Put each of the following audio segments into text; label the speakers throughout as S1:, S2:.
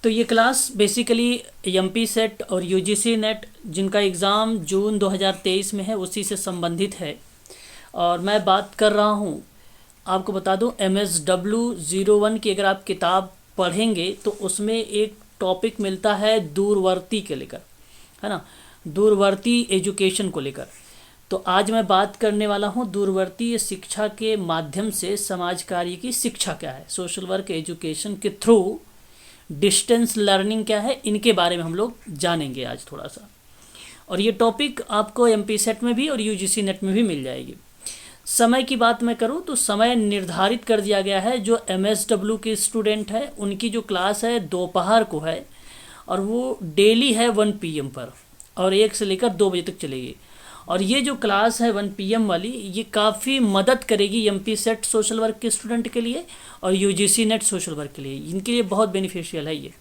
S1: तो ये class basically MP set और यूजीसी नेट जिनका एग्ज़ाम जून 2023 में है उसी से संबंधित है। और मैं बात कर रहा हूँ, आपको बता दूँ, MSW01 की अगर आप किताब पढ़ेंगे तो उसमें एक टॉपिक मिलता है दूरवर्ती के लेकर, है ना, दूरवर्ती एजुकेशन को लेकर। तो आज मैं बात करने वाला हूँ दूरवर्ती शिक्षा के माध्यम से समाज कार्य की शिक्षा क्या है, सोशल वर्क एजुकेशन के थ्रू डिस्टेंस लर्निंग क्या है, इनके बारे में हम लोग जानेंगे आज थोड़ा सा। और ये टॉपिक आपको एमपी सेट में भी और यूजीसी नेट में भी मिल जाएगी। समय की बात मैं करूँ तो समय निर्धारित कर दिया गया है। जो MSW के स्टूडेंट है उनकी जो क्लास है दोपहर को है और वो डेली है 1 PM पर और 1 से लेकर 2 बजे तक चलेगी। और ये जो क्लास है 1 PM वाली, ये काफ़ी मदद करेगी एमपी सेट सोशल वर्क के स्टूडेंट के लिए और यूजीसी नेट सोशल वर्क के लिए। इनके लिए बहुत बेनिफिशियल है ये,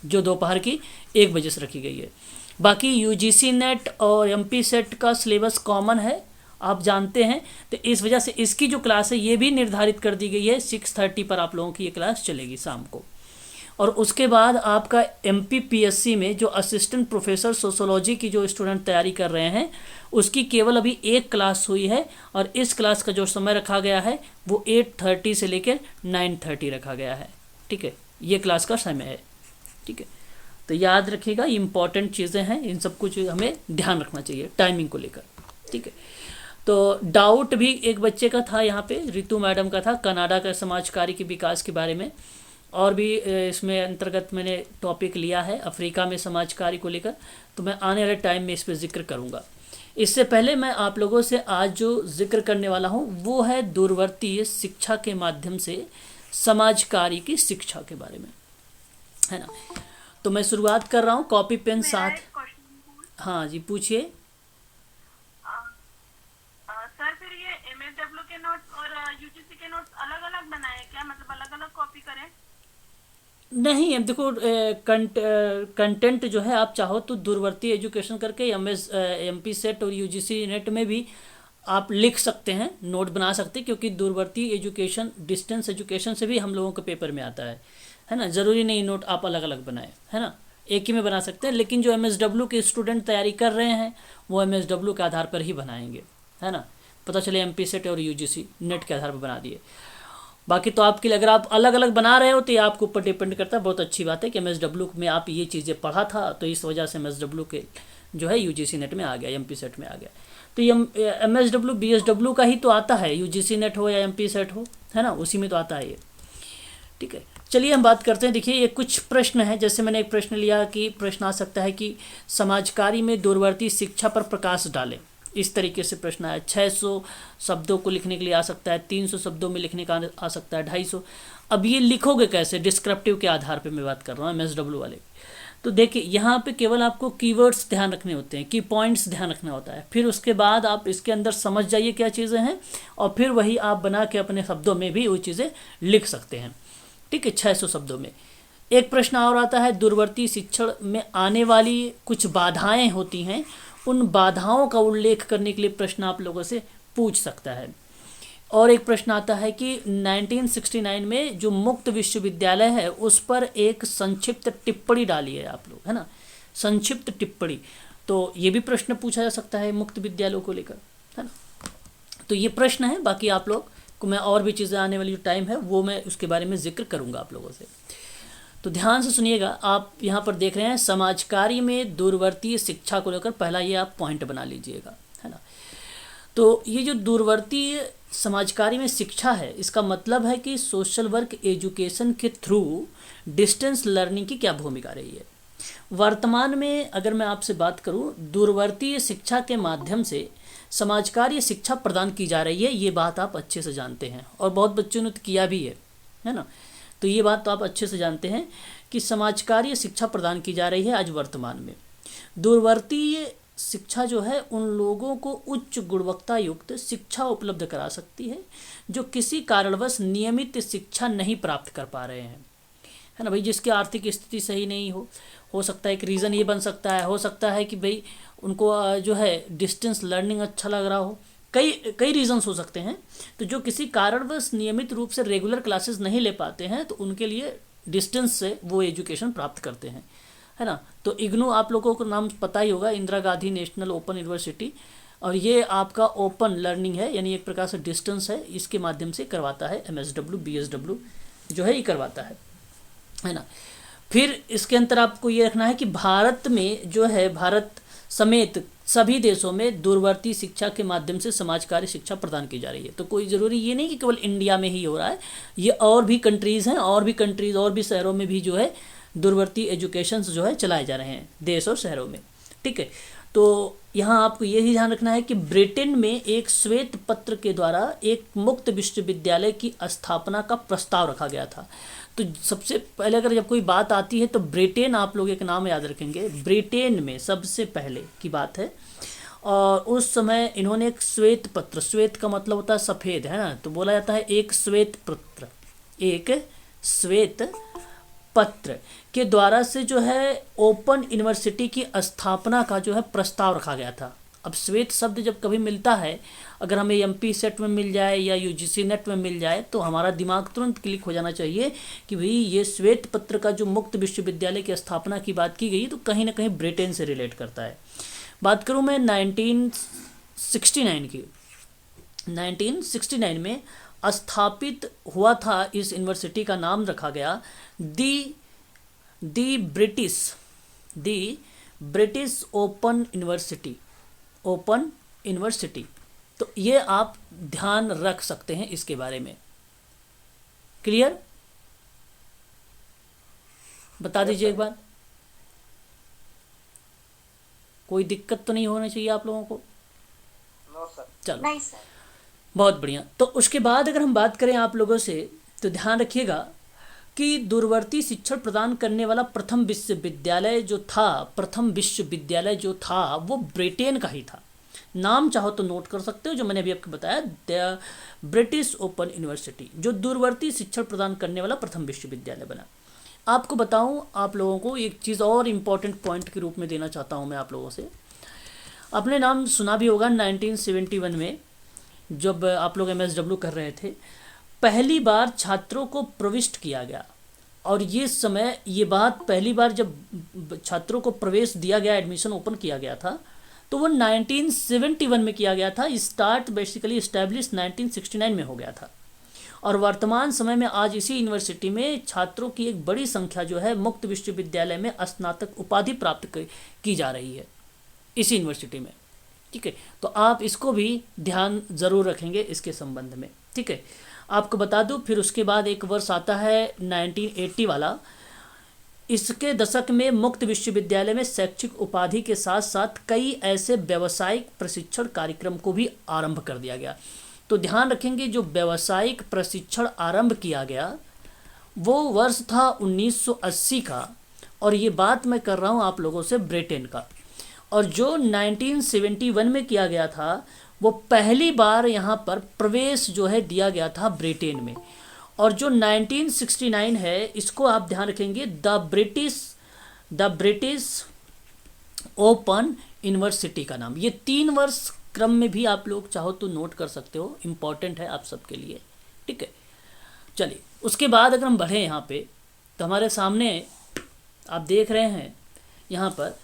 S1: जो दोपहर की 1 बजे से रखी गई है। बाकी यूजीसी नेट और एमपी सेट का सिलेबस कॉमन है, आप जानते हैं, तो इस वजह से इसकी जो क्लास है ये भी निर्धारित कर दी गई है 6:30 पर आप लोगों की ये क्लास चलेगी शाम को। और उसके बाद आपका MPPSC में जो असिस्टेंट प्रोफेसर सोशोलॉजी की जो स्टूडेंट तैयारी कर रहे हैं उसकी केवल अभी 1 क्लास हुई है और इस क्लास का जो समय रखा गया है वो 8:30 से लेकर 9:30 रखा गया है। ठीक है, ये क्लास का समय है। ठीक है, तो याद रखिएगा, इंपॉर्टेंट चीज़ें हैं, इन सब कुछ हमें ध्यान रखना चाहिए टाइमिंग को लेकर। ठीक है, तो डाउट भी एक बच्चे का था यहाँ पे, रितु मैडम का था, कनाडा का समाज कार्य के विकास के बारे में। और भी इसमें अंतर्गत मैंने टॉपिक लिया है अफ्रीका में समाज कार्य को लेकर, तो मैं आने वाले टाइम में इस पर जिक्र करूँगा। इससे पहले मैं आप लोगों से आज जो जिक्र करने वाला हूँ वो है दूरवर्ती शिक्षा के माध्यम से समाज कार्य की शिक्षा के बारे में, है ना। तो मैं शुरुआत कर रहा हूँ, कॉपी पेन साथ। हाँ जी, पूछिए।
S2: सर फिर ये MSW के नोट्स और UGC के नोट्स अलग अलग बनाए क्या, मतलब अलग अलग कॉपी करें?
S1: नहीं, अब देखो, कंटेंट जो है आप चाहो तो दूरवर्ती एजुकेशन करके एमपी सेट और यूजीसी नेट में भी आप लिख सकते हैं, नोट बना सकते हैं, क्योंकि दूरवर्ती एजुकेशन डिस्टेंस एजुकेशन से भी हम लोगों के पेपर में आता है ना। ज़रूरी नहीं नोट आप अलग अलग बनाएं, है ना, एक ही में बना सकते हैं। लेकिन जो MSW के स्टूडेंट तैयारी कर रहे हैं वो MSW के आधार पर ही बनाएंगे, है ना। पता चले एमपी सेट और यूजीसी नेट के आधार पर बना दिए। बाकी तो आपके लिए अगर आप अलग अलग बना रहे हो तो ये आपके ऊपर डिपेंड करता है। बहुत अच्छी बात है कि MSW में आप ये चीज़ें पढ़ा था तो इस वजह से MSW के जो है यूजीसी नेट में आ गया, एमपी सेट में आ गया। तो ये MSW BSW का ही तो आता है, यूजीसी नेट हो या एमपी सेट हो, है ना, उसी में तो आता है ये। ठीक है, चलिए हम बात करते हैं। देखिए, ये कुछ प्रश्न है, जैसे मैंने एक प्रश्न लिया कि प्रश्न आ सकता है कि समाजकारी में दूरवर्ती शिक्षा पर प्रकाश डालें। इस तरीके से प्रश्न आया। 600 शब्दों को लिखने के लिए आ सकता है, 300 शब्दों में लिखने का आ सकता है, 250। अब ये लिखोगे कैसे, डिस्क्रिप्टिव के आधार पे मैं बात कर रहा हूँ MSW वाले। तो देखिए, यहाँ पे केवल आपको कीवर्ड्स ध्यान रखने होते हैं, की पॉइंट्स ध्यान रखना होता है। फिर उसके बाद आप इसके अंदर समझ जाइए क्या चीज़ें हैं और फिर वही आप बना के अपने शब्दों में भी वो चीज़ें लिख सकते हैं। ठीक है, 600 शब्दों में। एक प्रश्न और आता है, दूरवर्ती शिक्षण में आने वाली कुछ बाधाएं होती हैं, उन बाधाओं का उल्लेख करने के लिए प्रश्न आप लोगों से पूछ सकता है। और एक प्रश्न आता है कि 1969 में जो मुक्त विश्वविद्यालय है उस पर एक संक्षिप्त टिप्पणी डाली है आप लोग, है ना, संक्षिप्त टिप्पणी। तो ये भी प्रश्न पूछा जा सकता है मुक्त विद्यालयों को लेकर, है ना। तो ये प्रश्न है। बाकी आप लोग को मैं और भी चीज़ें आने वाली जो टाइम है वो मैं उसके बारे में जिक्र करूँगा आप लोगों से। तो ध्यान से सुनिएगा, आप यहाँ पर देख रहे हैं समाज कार्य में दूरवर्ती शिक्षा को लेकर पहला ये आप पॉइंट बना लीजिएगा, है ना। तो ये जो दूरवर्ती समाज कार्य में शिक्षा है, इसका मतलब है कि सोशल वर्क एजुकेशन के थ्रू डिस्टेंस लर्निंग की क्या भूमिका रही है। वर्तमान में अगर मैं आपसे बात करूँ, दूरवर्ती शिक्षा के माध्यम से समाज कार्य शिक्षा प्रदान की जा रही है, ये बात आप अच्छे से जानते हैं और बहुत बच्चों ने तो किया भी है ना। तो ये बात तो आप अच्छे से जानते हैं कि समाज कार्य शिक्षा प्रदान की जा रही है आज वर्तमान में। दूरवर्ती शिक्षा जो है उन लोगों को उच्च गुणवत्ता युक्त शिक्षा उपलब्ध करा सकती है जो किसी कारणवश नियमित शिक्षा नहीं प्राप्त कर पा रहे हैं, है ना भाई। जिसकी आर्थिक स्थिति सही नहीं हो सकता है, एक रीज़न ये बन सकता है। हो सकता है कि भाई उनको जो है डिस्टेंस लर्निंग अच्छा लग रहा हो, कई रीजंस हो सकते हैं। तो जो किसी कारणवश नियमित रूप से रेगुलर क्लासेस नहीं ले पाते हैं तो उनके लिए डिस्टेंस से वो एजुकेशन प्राप्त करते हैं, है ना। तो इग्नू आप लोगों को नाम पता ही होगा, Indira Gandhi national open university, और ये आपका ओपन लर्निंग है, यानी एक प्रकार से डिस्टेंस है, इसके माध्यम से करवाता है MSW BSW जो है ये करवाता है ना। फिर इसके अंतर आपको ये रखना है कि भारत में जो है, भारत समेत सभी देशों में दूरवर्ती शिक्षा के माध्यम से समाज कार्य शिक्षा प्रदान की जा रही है। तो कोई ज़रूरी ये नहीं कि केवल इंडिया में ही हो रहा है, ये और भी कंट्रीज़ हैं, और भी शहरों में भी जो है दूरवर्ती एजुकेशन जो है चलाए जा रहे हैं, देश और शहरों में, ठीक है। तो यहाँ आपको यही ध्यान रखना है कि ब्रिटेन में एक श्वेत पत्र के द्वारा एक मुक्त विश्वविद्यालय की स्थापना का प्रस्ताव रखा गया था। तो सबसे पहले अगर जब कोई बात आती है तो ब्रिटेन, आप लोग एक नाम याद रखेंगे, ब्रिटेन में सबसे पहले की बात है, और उस समय इन्होंने एक श्वेत पत्र, श्वेत का मतलब होता है सफ़ेद, है ना, तो बोला जाता है एक श्वेत पत्र, एक श्वेत पत्र के द्वारा से जो है ओपन यूनिवर्सिटी की स्थापना का जो है प्रस्ताव रखा गया था। अब श्वेत शब्द जब कभी मिलता है, अगर हमें MP सेट में मिल जाए या UGC नेट में मिल जाए, तो हमारा दिमाग तुरंत क्लिक हो जाना चाहिए कि भाई ये श्वेत पत्र का जो मुक्त विश्वविद्यालय की स्थापना की बात की गई, तो कहीं ना कहीं ब्रिटेन से रिलेट करता है। बात करूँ मैं 1969 की, 1969 में स्थापित हुआ था इस यूनिवर्सिटी का नाम रखा गया दी ब्रिटिश ओपन यूनिवर्सिटी। तो ये आप ध्यान रख सकते हैं इसके बारे में। क्लियर? बता दीजिए एक बार, कोई दिक्कत तो नहीं होना चाहिए आप लोगों को?
S2: No sir.
S1: चलो
S2: नहीं सर।
S1: बहुत बढ़िया। तो उसके बाद अगर हम बात करें आप लोगों से, तो ध्यान रखिएगा कि दूरवर्ती शिक्षण प्रदान करने वाला प्रथम विश्वविद्यालय जो था वो ब्रिटेन का ही था। नाम चाहो तो नोट कर सकते हो, जो मैंने अभी आपको बताया, द ब्रिटिश ओपन यूनिवर्सिटी, जो दूरवर्ती शिक्षण प्रदान करने वाला प्रथम विश्वविद्यालय बना। आपको बताऊं, आप लोगों को एक चीज़ और इम्पॉर्टेंट पॉइंट के रूप में देना चाहता हूं मैं आप लोगों से। आपने नाम सुना भी होगा 1971 में जब आप लोग MSW कर रहे थे, पहली बार छात्रों को प्रविष्ट किया गया, और ये बात पहली बार जब छात्रों को प्रवेश दिया गया, एडमिशन ओपन किया गया था, तो वो 1971 में किया गया था। स्टार्ट बेसिकली इस्टेब्लिश 1969 में हो गया था, और वर्तमान समय में आज इसी यूनिवर्सिटी में छात्रों की एक बड़ी संख्या जो है मुक्त विश्वविद्यालय में स्नातक उपाधि प्राप्त की जा रही है इसी यूनिवर्सिटी में, ठीक है। तो आप इसको भी ध्यान ज़रूर रखेंगे इसके संबंध में, ठीक है। आपको बता दूं, फिर उसके बाद एक वर्ष आता है 1980 वाला। इसके दशक में मुक्त विश्वविद्यालय में शैक्षिक उपाधि के साथ साथ कई ऐसे व्यावसायिक प्रशिक्षण कार्यक्रम को भी आरंभ कर दिया गया। तो ध्यान रखेंगे, जो व्यावसायिक प्रशिक्षण आरंभ किया गया वो वर्ष था 1980 का, और ये बात मैं कर रहा हूँ आप लोगों से ब्रिटेन का। और जो 1971 में किया गया था, वो पहली बार यहाँ पर प्रवेश जो है दिया गया था ब्रिटेन में। और जो 1969 है, इसको आप ध्यान रखेंगे, द ब्रिटिश ओपन यूनिवर्सिटी का नाम। ये 3 वर्ष क्रम में भी आप लोग चाहो तो नोट कर सकते हो, इम्पॉर्टेंट है आप सबके लिए, ठीक है। चलिए, उसके बाद अगर हम बढ़ें यहाँ पे, तो हमारे सामने आप देख रहे हैं यहाँ पर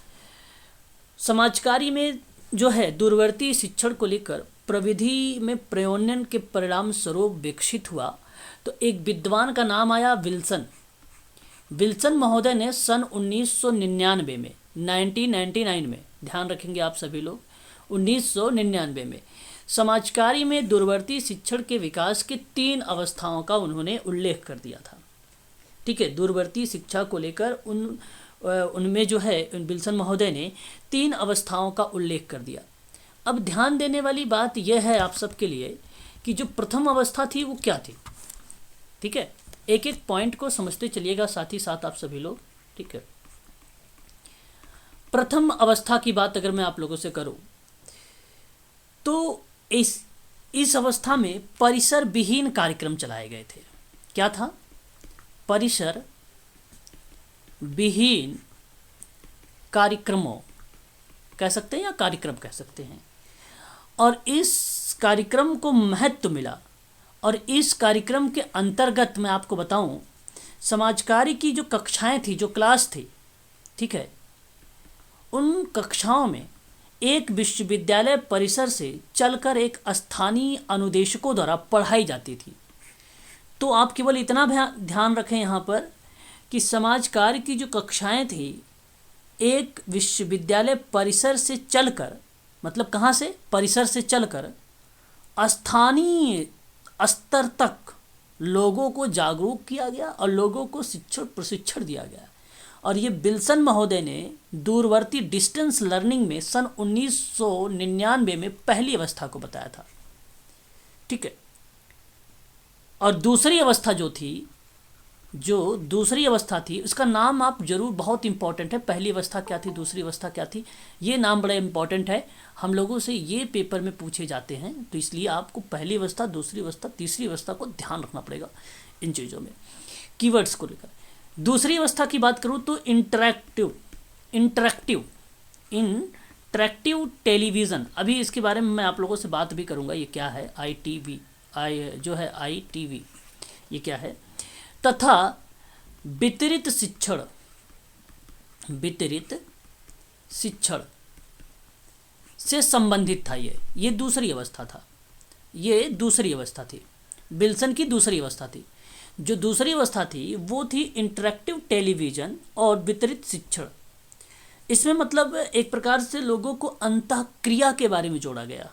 S1: समाजकारी में जो है दूरवर्ती शिक्षण को लेकर प्रविधि में प्रयोन्यन के परिणाम स्वरूप विकसित हुआ। तो एक विद्वान का नाम आया विल्सन महोदय ने सन 1999 में 1999 में, ध्यान रखेंगे आप सभी लोग, 1999 में समाजकारी में दूरवर्ती शिक्षण के विकास के 3 अवस्थाओं का उन्होंने उल्लेख कर दिया था, ठीक है। दूरवर्ती शिक्षा को लेकर उनमें जो है विल्सन महोदय ने 3 अवस्थाओं का उल्लेख कर दिया। अब ध्यान देने वाली बात यह है आप सबके लिए कि जो प्रथम अवस्था थी वो क्या थी, ठीक है। एक एक पॉइंट को समझते चलिएगा साथ ही साथ आप सभी लोग, ठीक है। प्रथम अवस्था की बात अगर मैं आप लोगों से करूं, तो इस अवस्था में परिसर विहीन कार्यक्रम चलाए गए थे। क्या था? परिसर विहीन कार्यक्रमों कह सकते हैं या कार्यक्रम कह सकते हैं, और इस कार्यक्रम को महत्व मिला। और इस कार्यक्रम के अंतर्गत मैं आपको बताऊं समाज कार्य की जो कक्षाएं थी, जो क्लास थी, ठीक है, उन कक्षाओं में एक विश्वविद्यालय परिसर से चलकर एक स्थानीय अनुदेशकों द्वारा पढ़ाई जाती थी। तो आप केवल इतना ध्यान रखें यहाँ पर कि समाज कार्य की जो कक्षाएं थी एक विश्वविद्यालय परिसर से चलकर, मतलब कहाँ से, परिसर से चलकर स्थानीय स्तर तक लोगों को जागरूक किया गया और लोगों को प्रशिक्षण दिया गया। और ये विल्सन महोदय ने दूरवर्ती डिस्टेंस लर्निंग में सन 1999 में पहली अवस्था को बताया था, ठीक है। और दूसरी अवस्था थी उसका नाम आप जरूर, बहुत इंपॉर्टेंट है, पहली अवस्था क्या थी, दूसरी अवस्था क्या थी, ये नाम बड़ा इंपॉर्टेंट है, हम लोगों से ये पेपर में पूछे जाते हैं, तो इसलिए आपको पहली अवस्था, दूसरी अवस्था, तीसरी अवस्था को ध्यान रखना पड़ेगा इन चीज़ों में, कीवर्ड्स को लेकर। दूसरी अवस्था की बात करूँ तो इंटरैक्टिव टेलीविज़न, अभी इसके बारे में मैं आप लोगों से बात भी करूँगा, ये क्या है ITV, ये क्या है, तथा वितरित शिक्षण से संबंधित था। ये दूसरी अवस्था था, ये दूसरी अवस्था थी, विल्सन की दूसरी अवस्था थी। जो दूसरी अवस्था थी वो थी इंटरैक्टिव टेलीविज़न और वितरित शिक्षण। इसमें मतलब एक प्रकार से लोगों को अंतःक्रिया के बारे में जोड़ा गया,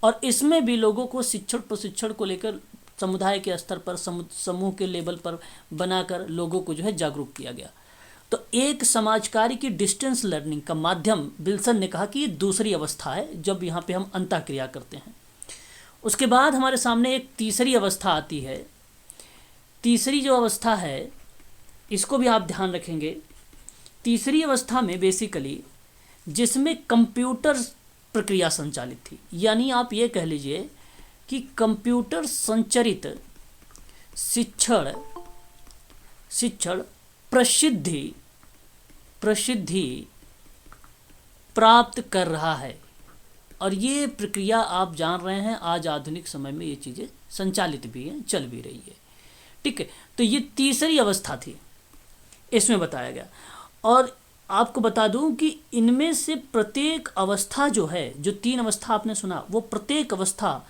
S1: और इसमें भी लोगों को प्रशिक्षण को लेकर समुदाय के स्तर पर, समूह के लेवल पर बनाकर लोगों को जो है जागरूक किया गया। तो एक समाज कार्य की डिस्टेंस लर्निंग का माध्यम, विल्सन ने कहा कि ये दूसरी अवस्था है जब यहाँ पे हम अंतःक्रिया करते हैं। उसके बाद हमारे सामने एक तीसरी अवस्था आती है। तीसरी जो अवस्था है इसको भी आप ध्यान रखेंगे। तीसरी अवस्था में बेसिकली जिसमें कंप्यूटर प्रक्रिया संचालित थी, यानी आप ये कह लीजिए कि कंप्यूटर संचरित शिक्षण प्रसिद्धि प्राप्त कर रहा है। और ये प्रक्रिया आप जान रहे हैं, आज आधुनिक समय में ये चीज़ें संचालित भी हैं, चल भी रही है, ठीक है। तो ये तीसरी अवस्था थी, इसमें बताया गया। और आपको बता दूं कि इनमें से प्रत्येक अवस्था जो है, जो 3 अवस्था आपने सुना, वो प्रत्येक अवस्था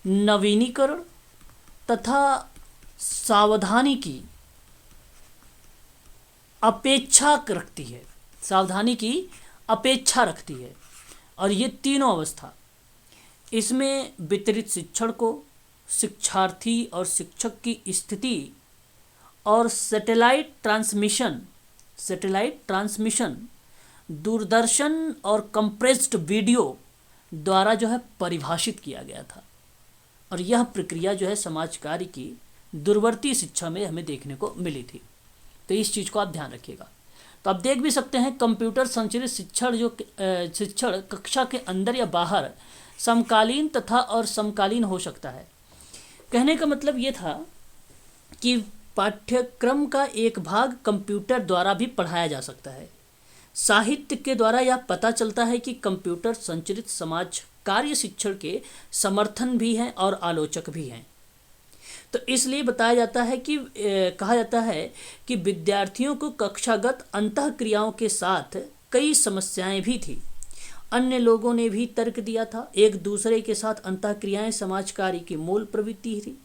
S1: नवीनीकरण तथा सावधानी की अपेक्षा रखती है। और ये तीनों अवस्था, इसमें वितरित शिक्षण को शिक्षार्थी और शिक्षक की स्थिति और सैटेलाइट ट्रांसमिशन दूरदर्शन और कंप्रेस्ड वीडियो द्वारा जो है परिभाषित किया गया था। और यह प्रक्रिया जो है समाज कार्य की दूरवर्ती शिक्षा में हमें देखने को मिली थी। तो इस चीज़ को आप ध्यान रखिएगा। तो आप देख भी सकते हैं कंप्यूटर संचालित शिक्षण कक्षा के अंदर या बाहर समकालीन तथा और समकालीन हो सकता है। कहने का मतलब ये था कि पाठ्यक्रम का एक भाग कंप्यूटर द्वारा भी पढ़ाया जा सकता है। साहित्य के द्वारा यह पता चलता है कि कंप्यूटर संचालित समाज कार्य शिक्षण के समर्थन भी हैं और आलोचक भी हैं। तो इसलिए बताया जाता है कि कहा जाता है कि विद्यार्थियों को कक्षागत अंतःक्रियाओं के साथ कई समस्याएं भी थी। अन्य लोगों ने भी तर्क दिया था। एक दूसरे के साथ अंतःक्रियाएं समाज कार्य की मूल प्रवृत्ति थी,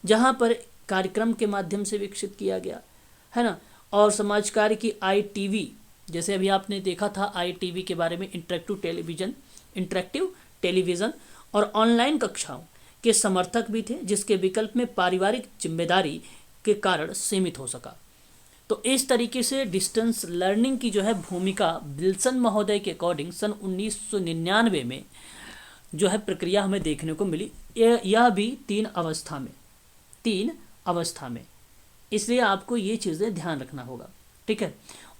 S1: जहां पर कार्यक्रम के माध्यम से विकसित किया गया है ना। और समाज कार्य की ITV, जैसे अभी आपने देखा था ITV के बारे में, इंटरैक्टिव टेलीविज़न और ऑनलाइन कक्षाओं के समर्थक भी थे, जिसके विकल्प में पारिवारिक जिम्मेदारी के कारण सीमित हो सका। तो इस तरीके से डिस्टेंस लर्निंग की जो है भूमिका विल्सन महोदय के अकॉर्डिंग सन 1999 में जो है प्रक्रिया हमें देखने को मिली। यह भी 3 अवस्था में, इसलिए आपको ये चीज़ें ध्यान रखना होगा, ठीक है।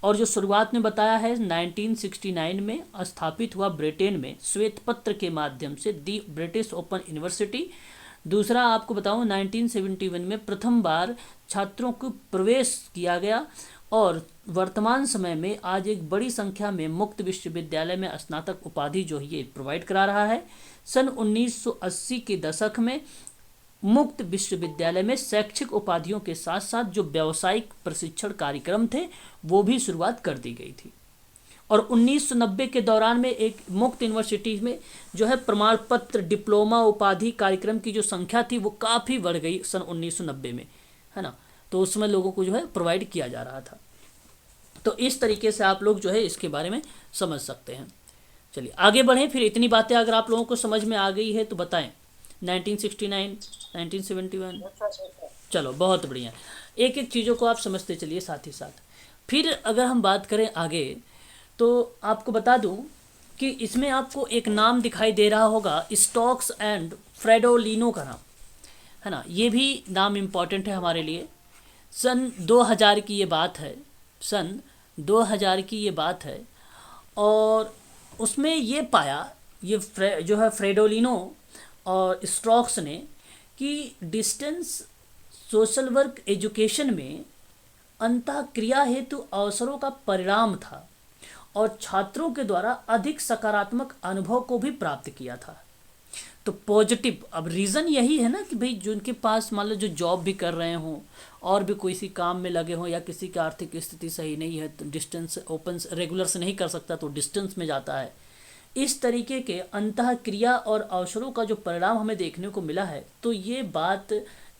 S1: और जो शुरुआत में बताया है 1969 में स्थापित हुआ ब्रिटेन में श्वेत पत्र के माध्यम से दी ब्रिटिश ओपन यूनिवर्सिटी। दूसरा आपको बताऊं 1971 में प्रथम बार छात्रों को प्रवेश किया गया और वर्तमान समय में आज एक बड़ी संख्या में मुक्त विश्वविद्यालय में स्नातक उपाधि जो है ये प्रोवाइड करा रहा है। सन 1980 के दशक में मुक्त विश्वविद्यालय में शैक्षिक उपाधियों के साथ साथ जो व्यावसायिक प्रशिक्षण कार्यक्रम थे वो भी शुरुआत कर दी गई थी। और 1990 के दौरान में एक मुक्त यूनिवर्सिटी में जो है प्रमाण पत्र, डिप्लोमा, उपाधि कार्यक्रम की जो संख्या थी वो काफ़ी बढ़ गई सन 1990 में, है ना। तो उस समय लोगों को जो है प्रोवाइड किया जा रहा था। तो इस तरीके से आप लोग जो है इसके बारे में समझ सकते हैं। चलिए आगे बढ़ें। फिर इतनी बातें अगर आप लोगों को समझ में आ गई है तो बताएं। 1969, 1971, चलो बहुत बढ़िया। एक एक चीज़ों को आप समझते चलिए साथ ही साथ। फिर अगर हम बात करें आगे तो आपको बता दूं कि इसमें आपको एक नाम दिखाई दे रहा होगा, स्टोक्स एंड फ्रेडोलिनो का नाम, है ना। ये भी नाम इम्पॉर्टेंट है हमारे लिए। सन 2000 की ये बात है, सन 2000 की ये बात है। और उसमें ये पाया, ये जो है फ्रेडोलिनो और स्टोक्स ने, कि डिस्टेंस सोशल वर्क एजुकेशन में अंतःक्रिया हेतु अवसरों का परिणाम था और छात्रों के द्वारा अधिक सकारात्मक अनुभव को भी प्राप्त किया था। तो पॉजिटिव, अब रीज़न यही है ना कि भाई जिनके पास मान लो जो जॉब भी कर रहे हों और भी कोई सी काम में लगे हों या किसी की आर्थिक स्थिति सही नहीं है तो डिस्टेंस ओपन रेगुलर से नहीं कर सकता तो डिस्टेंस में जाता है। इस तरीके के अंतःक्रिया और अवसरों का जो परिणाम हमें देखने को मिला है, तो ये बात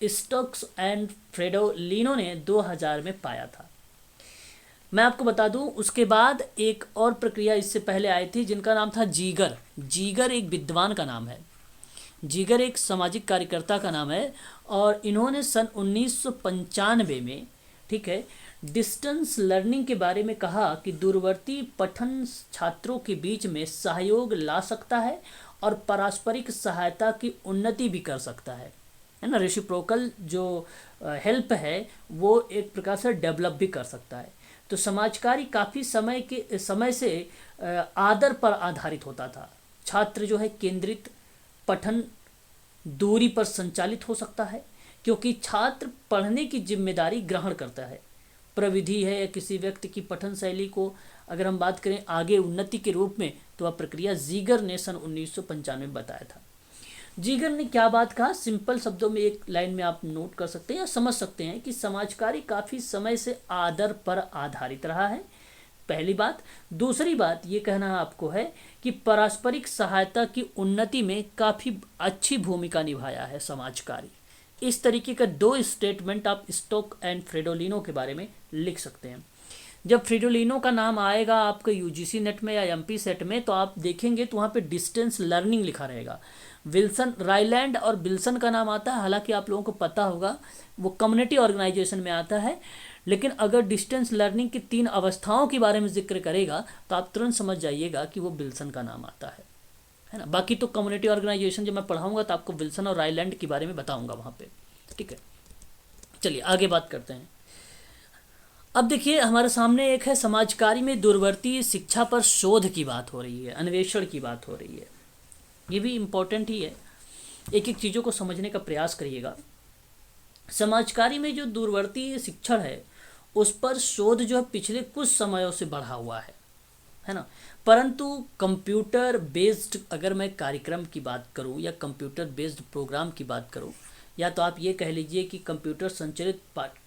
S1: स्टोक्स एंड फ्रेडोलिनो ने 2000 में पाया था। मैं आपको बता दूं उसके बाद एक और प्रक्रिया इससे पहले आई थी जिनका नाम था जीगर। जीगर एक विद्वान का नाम है, जीगर एक सामाजिक कार्यकर्ता का नाम है। और इन्होंने सन 1995 में, ठीक है, डिस्टेंस लर्निंग के बारे में कहा कि दूरवर्ती पठन छात्रों के बीच में सहयोग ला सकता है और पारस्परिक सहायता की उन्नति भी कर सकता है ना। रेसिप्रोकल जो हेल्प है वो एक प्रकार से डेवलप भी कर सकता है। तो समाजकार्य काफ़ी समय से आदर पर आधारित होता था। छात्र जो है केंद्रित पठन दूरी पर संचालित हो सकता है क्योंकि छात्र पढ़ने की जिम्मेदारी ग्रहण करता है। प्रविधि है या किसी व्यक्ति की पठन शैली को अगर हम बात करें आगे उन्नति के रूप में, तो वह प्रक्रिया जीगर ने सन 1995 में बताया था। जीगर ने क्या बात कहा, सिंपल शब्दों में एक लाइन में आप नोट कर सकते हैं या समझ सकते हैं कि समाजकार्य काफ़ी समय से आदर पर आधारित रहा है, पहली बात। दूसरी बात ये कहना आपको है कि पारस्परिक सहायता की उन्नति में काफ़ी अच्छी भूमिका निभाया है समाजकार्य। इस तरीके का दो स्टेटमेंट आप स्टोक एंड फ्रेडोलिनो के बारे में लिख सकते हैं। जब फ्रेडोलिनो का नाम आएगा आपके यूजीसी नेट में या एमपी सेट में तो आप देखेंगे तो वहाँ पे डिस्टेंस लर्निंग लिखा रहेगा। विल्सन रायलैंड और विल्सन का नाम आता है, हालांकि आप लोगों को पता होगा वो कम्युनिटी ऑर्गेनाइजेशन में आता है, लेकिन अगर डिस्टेंस लर्निंग की 3 अवस्थाओं के बारे में जिक्र करेगा तो आप तुरंत समझ जाइएगा कि वो विल्सन का नाम आता है ना। बाकी तो कम्युनिटी ऑर्गेनाइजेशन जब मैं पढ़ाऊंगा तो आपको विल्सन और रायलैंड के बारे में बताऊंगा वहाँ पे, ठीक है। चलिए आगे बात करते हैं। अब देखिए हमारे सामने एक है समाजकार्य में दूरवर्ती शिक्षा पर शोध की बात हो रही है, अन्वेषण की बात हो रही है। ये भी इम्पोर्टेंट ही है, एक एक चीज़ों को समझने का प्रयास करिएगा। समाजकार्य में जो दूरवर्ती शिक्षण है उस पर शोध जो है पिछले कुछ समयों से बढ़ा हुआ है ना। परंतु कंप्यूटर बेस्ड अगर मैं कार्यक्रम की बात करूं या कंप्यूटर बेस्ड प्रोग्राम की बात करूं, या तो आप ये कह लीजिए कि कंप्यूटर संचालित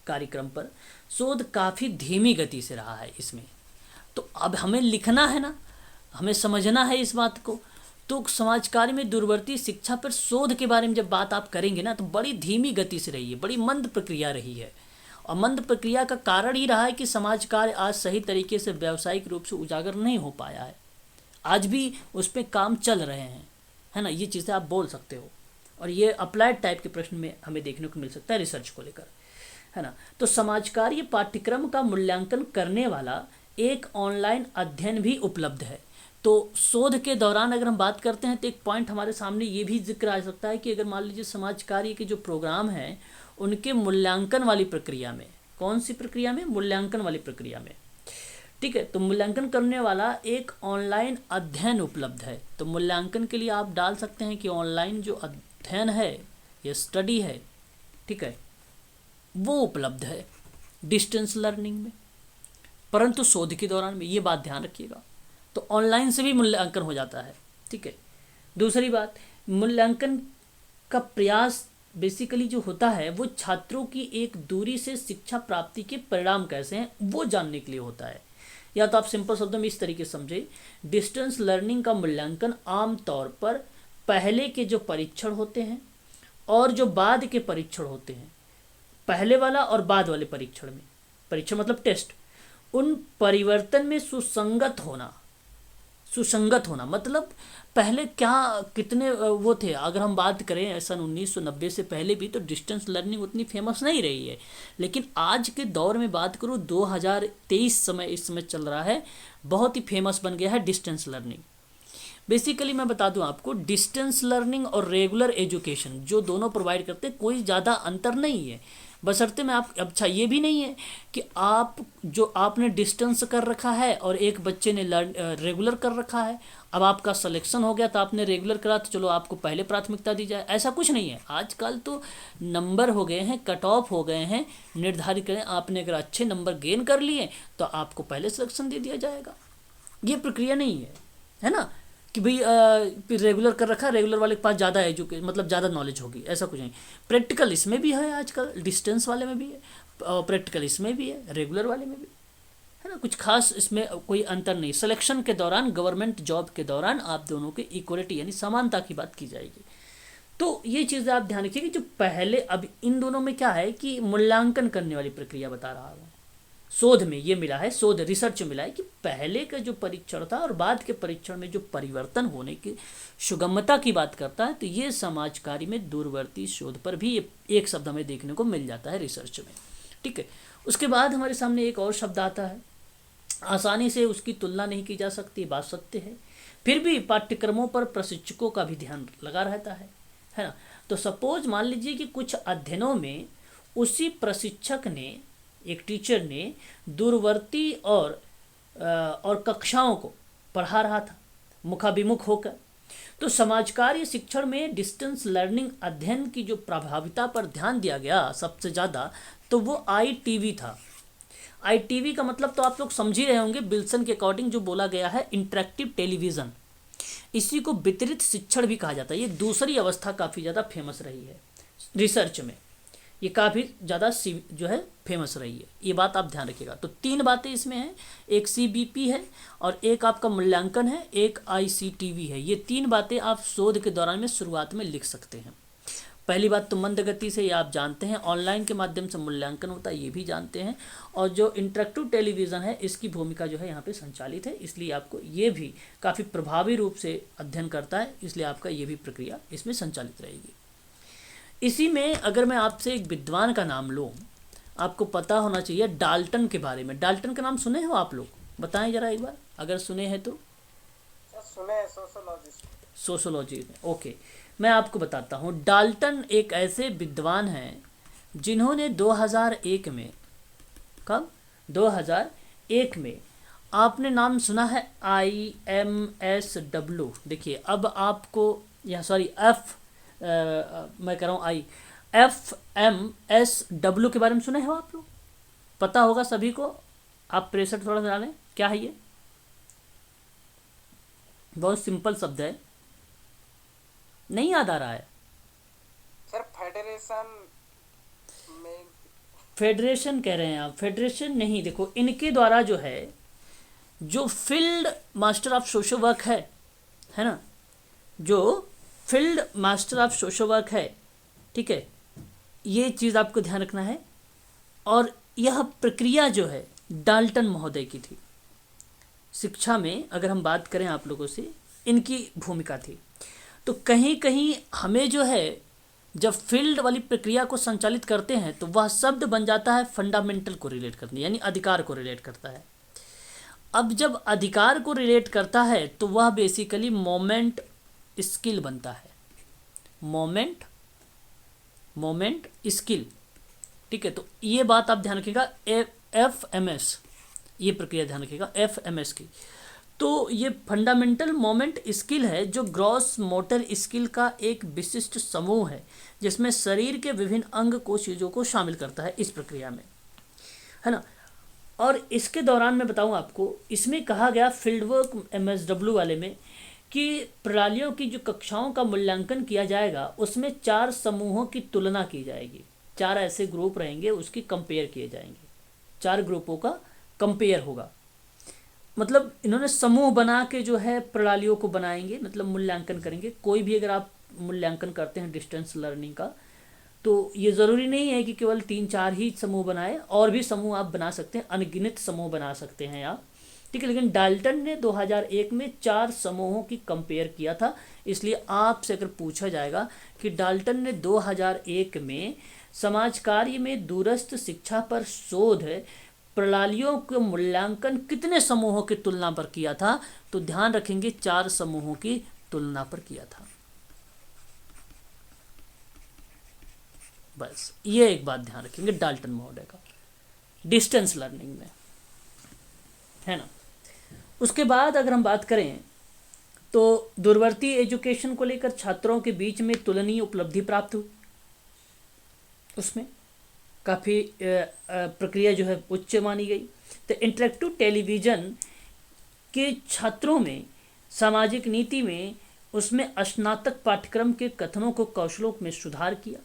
S1: कार्यक्रम पर शोध काफ़ी धीमी गति से रहा है इसमें। तो अब हमें लिखना है ना, हमें समझना है इस बात को। तो समाजकार्य में दूरवर्ती शिक्षा पर शोध के बारे में जब बात आप करेंगे ना तो बड़ी धीमी गति से रही है, बड़ी मंद प्रक्रिया रही है। और मंद प्रक्रिया का कारण ही रहा है कि समाज कार्य आज सही तरीके से व्यावसायिक रूप से उजागर नहीं हो पाया है। आज भी उस पर काम चल रहे हैं, है ना। ये चीज़ें आप बोल सकते हो और ये अप्लाइड टाइप के प्रश्न में हमें देखने को मिल सकता है रिसर्च को लेकर, है ना। तो समाज कार्य पाठ्यक्रम का मूल्यांकन करने वाला एक ऑनलाइन अध्ययन भी उपलब्ध है। तो शोध के दौरान अगर हम बात करते हैं तो एक पॉइंट हमारे सामने ये भी जिक्र आ सकता है कि अगर मान लीजिए समाज कार्य के जो प्रोग्राम हैं उनके मूल्यांकन वाली प्रक्रिया में, कौन सी प्रक्रिया में, मूल्यांकन वाली प्रक्रिया में, ठीक है। तो मूल्यांकन करने वाला एक ऑनलाइन अध्ययन उपलब्ध है। तो मूल्यांकन के लिए आप डाल सकते हैं कि ऑनलाइन जो अध्ययन है या स्टडी है, ठीक है, वो उपलब्ध है डिस्टेंस लर्निंग में, परंतु शोध के दौरान में ये बात ध्यान रखिएगा। तो ऑनलाइन से भी मूल्यांकन हो जाता है, ठीक है। दूसरी बात, मूल्यांकन का प्रयास बेसिकली जो होता है वो छात्रों की एक दूरी से शिक्षा प्राप्ति के परिणाम कैसे हैं वो जानने के लिए होता है। या तो आप सिंपल शब्दों में इस तरीके से समझे, डिस्टेंस लर्निंग का मूल्यांकन आमतौर पर पहले के जो परीक्षण होते हैं और जो बाद के परीक्षण होते हैं, पहले वाला और बाद वाले परीक्षण में, परीक्षण मतलब टेस्ट, उन परिवर्तन में सुसंगत होना मतलब पहले क्या कितने वो थे। अगर हम बात करें सन 1990 से पहले भी तो डिस्टेंस लर्निंग उतनी फेमस नहीं रही है, लेकिन आज के दौर में बात करूँ 2023 इस समय चल रहा है, बहुत ही फेमस बन गया है डिस्टेंस लर्निंग। बेसिकली मैं बता दूं आपको, डिस्टेंस लर्निंग और रेगुलर एजुकेशन जो दोनों प्रोवाइड करते हैं कोई ज़्यादा अंतर नहीं है, बशर्ते में आप, अच्छा ये भी नहीं है कि आपने डिस्टेंस कर रखा है और एक बच्चे ने रेगुलर कर रखा है, अब आपका सिलेक्शन हो गया तो आपने रेगुलर करा तो चलो आपको पहले प्राथमिकता दी जाए, ऐसा कुछ नहीं है। आजकल तो नंबर हो गए हैं, कट ऑफ हो गए हैं, निर्धारित करें आपने अगर अच्छे नंबर गेन कर लिए तो आपको पहले सिलेक्शन दे दिया जाएगा। ये प्रक्रिया नहीं है ना कि भाई रेगुलर कर रखा है, रेगुलर वाले के पास ज़्यादा एजुकेशन मतलब ज़्यादा नॉलेज होगी, ऐसा कुछ नहीं। प्रैक्टिकल इसमें भी है, आजकल डिस्टेंस वाले में भी है और प्रैक्टिकल इसमें भी है, रेगुलर वाले में भी है ना, कुछ खास इसमें कोई अंतर नहीं। सिलेक्शन के दौरान, गवर्नमेंट जॉब के दौरान आप दोनों की इक्वलिटी यानी समानता की बात की जाएगी। तो ये चीज़ें आप ध्यान रखिए कि जो पहले, अब इन दोनों में क्या है कि मूल्यांकन करने वाली प्रक्रिया बता रहा हूँ। शोध में ये मिला है, शोध रिसर्च मिला है कि पहले का जो परीक्षण था और बाद के परीक्षण में जो परिवर्तन होने की सुगमता की बात करता है, तो ये समाज कार्य में दूरवर्ती शोध पर भी एक शब्द हमें देखने को मिल जाता है रिसर्च में। ठीक है, उसके बाद हमारे सामने एक और शब्द आता है, आसानी से उसकी तुलना नहीं की जा सकती, बात सत्य है, फिर भी पाठ्यक्रमों पर प्रशिक्षकों का भी ध्यान लगा रहता है ना। तो सपोज मान लीजिए कि कुछ अध्ययनों में उसी प्रशिक्षक ने, एक टीचर ने दूरवर्ती और कक्षाओं को पढ़ा रहा था मुखाभिमुख होकर, तो समाज कार्य शिक्षण में डिस्टेंस लर्निंग अध्ययन की जो प्रभाविता पर ध्यान दिया गया सबसे ज़्यादा, तो वो ITV था। ITV का मतलब तो आप लोग समझ ही रहे होंगे, विल्सन के अकॉर्डिंग जो बोला गया है इंटरेक्टिव टेलीविज़न, इसी को वितरित शिक्षण भी कहा जाता है। ये दूसरी अवस्था काफ़ी ज़्यादा फेमस रही है रिसर्च में, ये काफ़ी ज़्यादा जो है फेमस रही है, ये बात आप ध्यान रखिएगा। तो 3 बातें इसमें हैं, एक CBP है और एक आपका मूल्यांकन है, एक ICTV है। ये 3 बातें आप शोध के दौरान में शुरुआत में लिख सकते हैं। पहली बात तो मंद गति से, ये आप जानते हैं, ऑनलाइन के माध्यम से मूल्यांकन होता है, ये भी जानते हैं, और जो इंटरेक्टिव टेलीविज़न है इसकी भूमिका जो है यहाँ पे संचालित है, इसलिए आपको ये भी काफ़ी प्रभावी रूप से अध्ययन करता है, इसलिए आपका ये भी प्रक्रिया इसमें संचालित रहेगी। इसी में अगर मैं आपसे एक विद्वान का नाम लूँ, आपको पता होना चाहिए डाल्टन के बारे में। डाल्टन का नाम सुने हो आप लोग? बताएं जरा एक बार, अगर सुने हैं तो।
S3: सुने,
S1: सोशोलॉजी में, ओके, मैं आपको बताता हूँ। डाल्टन एक ऐसे विद्वान हैं जिन्होंने 2001 में, कब? 2001 में, आपने नाम सुना है IMSW। देखिए अब आपको, या सॉरी मैं कह रहा हूँ FMSW के बारे में सुने हो आप लोग? पता होगा सभी को, आप प्रेशर थोड़ा सा डालें, क्या है ये? बहुत सिंपल शब्द है, नहीं याद आ रहा है
S3: सर।
S1: फेडरेशन कह रहे हैं आप? फेडरेशन नहीं, देखो इनके द्वारा जो है, जो field master of social work है ना, जो field master of social work है, ठीक है, ये चीज़ आपको ध्यान रखना है। और यह प्रक्रिया जो है डाल्टन महोदय की थी। शिक्षा में अगर हम बात करें आप लोगों से, इनकी भूमिका थी। तो कहीं कहीं हमें जो है, जब फील्ड वाली प्रक्रिया को संचालित करते हैं तो वह शब्द बन जाता है फंडामेंटल को रिलेट करने, यानी अधिकार को रिलेट करता है। अब जब अधिकार को रिलेट करता है तो वह बेसिकली मोमेंट स्किल बनता है, मोमेंट स्किल, ठीक है। तो ये बात आप ध्यान रखिएगा, FMS, ये प्रक्रिया ध्यान रखिएगा FMS की। तो ये फंडामेंटल मोमेंट स्किल है, जो ग्रॉस मोटर स्किल का एक विशिष्ट समूह है, जिसमें शरीर के विभिन्न अंग को, चीज़ों को शामिल करता है इस प्रक्रिया में, है ना। और इसके दौरान मैं बताऊं आपको, इसमें कहा गया फील्ड वर्क MSW वाले में कि प्रणालियों की जो कक्षाओं का मूल्यांकन किया जाएगा उसमें 4 समूहों की तुलना की जाएगी। 4 ऐसे ग्रुप रहेंगे, उसकी कंपेयर किए जाएंगे। 4 ग्रुपों का कंपेयर होगा। मतलब इन्होंने समूह बना के जो है प्रणालियों को बनाएंगे, मतलब मूल्यांकन करेंगे। कोई भी अगर आप मूल्यांकन करते हैं डिस्टेंस लर्निंग का, तो ये ज़रूरी नहीं है कि केवल 3-4 ही समूह बनाए, और भी समूह आप बना सकते हैं, अनगिनत समूह बना सकते हैं आप, ठीक है। लेकिन डाल्टन ने 2001 में 4 समूहों की कंपेयर किया था। इसलिए आपसे अगर पूछा जाएगा कि डाल्टन ने 2001 में समाज कार्य में दूरस्थ शिक्षा पर शोध प्रणालियों के मूल्यांकन कितने समूहों की तुलना पर किया था, तो ध्यान रखेंगे 4 समूहों की तुलना पर किया था। बस ये एक बात ध्यान रखेंगे डाल्टन महोदय का डिस्टेंस लर्निंग में, है ना। उसके बाद अगर हम बात करें तो दूरवर्ती एजुकेशन को लेकर छात्रों के बीच में तुलनीय उपलब्धि प्राप्त हुई। उसमें काफ़ी प्रक्रिया जो है उच्च मानी गई। तो इंटरेक्टिव टेलीविज़न के छात्रों में सामाजिक नीति में उसमें स्नातक पाठ्यक्रम के कथनों को कौशलों में सुधार किया,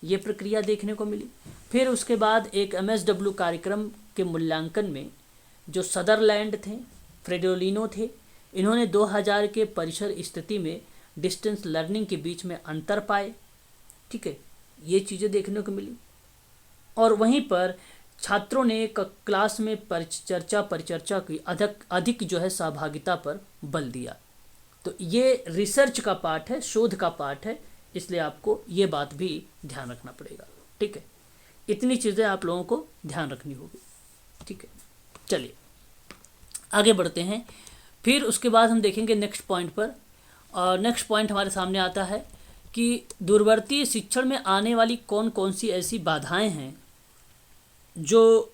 S1: ये प्रक्रिया देखने को मिली। फिर उसके बाद एक MSW कार्यक्रम के मूल्यांकन में जो सदरलैंड थे, फ्रेडोलिनो थे, इन्होंने 2000 के परिसर स्थिति में डिस्टेंस लर्निंग के बीच में अंतर पाए, ठीक है, ये चीज़ें देखने को मिली। और वहीं पर छात्रों ने क्लास में परिचर्चा की अधिक जो है सहभागिता पर बल दिया। तो ये रिसर्च का पार्ट है, शोध का पार्ट है, इसलिए आपको ये बात भी ध्यान रखना पड़ेगा, ठीक है। इतनी चीज़ें आप लोगों को ध्यान रखनी होगी, ठीक है। चलिए आगे बढ़ते हैं। फिर उसके बाद हम देखेंगे नेक्स्ट पॉइंट पर, और नेक्स्ट पॉइंट हमारे सामने आता है कि दूरवर्ती शिक्षण में आने वाली कौन कौन सी ऐसी बाधाएं हैं जो